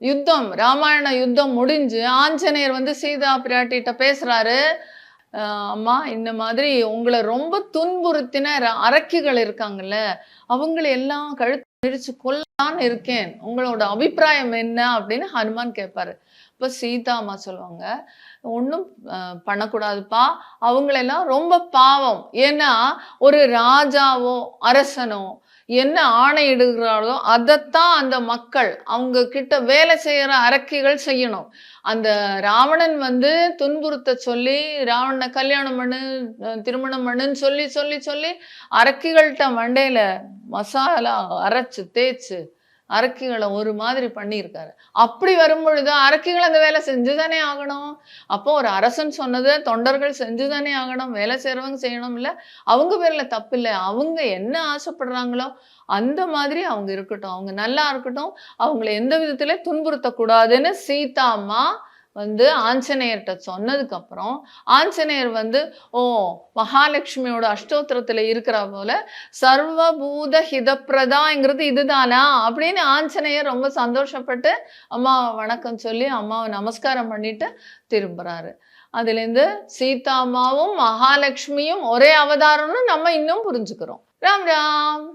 யுத்தம் ராமாயண யுத்தம் முடிஞ்சு ஆஞ்சநேயர் வந்து சீதா பிராட்டிட்ட பேசுறாரு. அம்மா இந்த மாதிரி உங்களை ரொம்ப துன்புறுத்தின அரக்கிகள் இருக்காங்கல்ல, அவங்கள எல்லாம் கழுத்து நெரிச்சு கொல்லலான்னு இருக்கேன். உங்களோட அபிப்பிராயம் என்ன அப்படின்னு ஹனுமான் கேட்பாரு. இப்ப சீதா அம்மா சொல்லுவாங்க, ஒன்றும் பண்ணக்கூடாதுப்பா. அவங்களெல்லாம் ரொம்ப பாவம். ஏன்னா ஒரு ராஜாவோ அரசனோ என்ன ஆணையிடுகிறாளோ அதைத்தான் அந்த மக்கள் அவங்க கிட்ட வேலை செய்யற அரக்கிகள் செய்யணும். அந்த ராவணன் வந்து துன்புறுத்த சொல்லி ராவணனை கல்யாணம் பண்ணு திருமணம் பண்ணுன்னு சொல்லி சொல்லி சொல்லி அரக்கிகள்கிட்ட மண்டையில மசாலா அரைச்சு தேய்ச்சு அரக்கிகளை ஒரு மாதிரி பண்ணியிருக்காரு. அப்படி வரும்பொழுது அரக்கிகள் அந்த வேலை செஞ்சுதானே ஆகணும். அப்போ ஒரு அரசன் சொன்னதை தொண்டர்கள் செஞ்சுதானே ஆகணும். வேலை செய்யறவங்க செய்யணும் இல்ல. அவங்க பேர்ல தப்பு இல்லை. அவங்க என்ன ஆசைப்படுறாங்களோ அந்த மாதிரி அவங்க இருக்கட்டும். அவங்க நல்லா இருக்கட்டும். அவங்களை எந்த விதத்திலே துன்புறுத்தக்கூடாதுன்னு சீதா அம்மா வந்து ஆஞ்சநேயர்கிட்ட சொன்னதுக்கு அப்புறம் ஆஞ்சநேயர் வந்து ஓ மகாலட்சுமியோட அஷ்டோத்திரத்துல இருக்கிற போல சர்வபூத ஹிதப்பிரதாங்கிறது இதுதானா அப்படின்னு ஆஞ்சநேயர் ரொம்ப சந்தோஷப்பட்டு அம்மாவை வணக்கம் சொல்லி அம்மாவை நமஸ்காரம் பண்ணிட்டு திரும்புறாரு. அதுலேருந்து சீதா அம்மாவும் மகாலட்சுமியும் ஒரே அவதாரம்னு நம்ம இன்னும் புரிஞ்சுக்கிறோம். ராம் ராம்.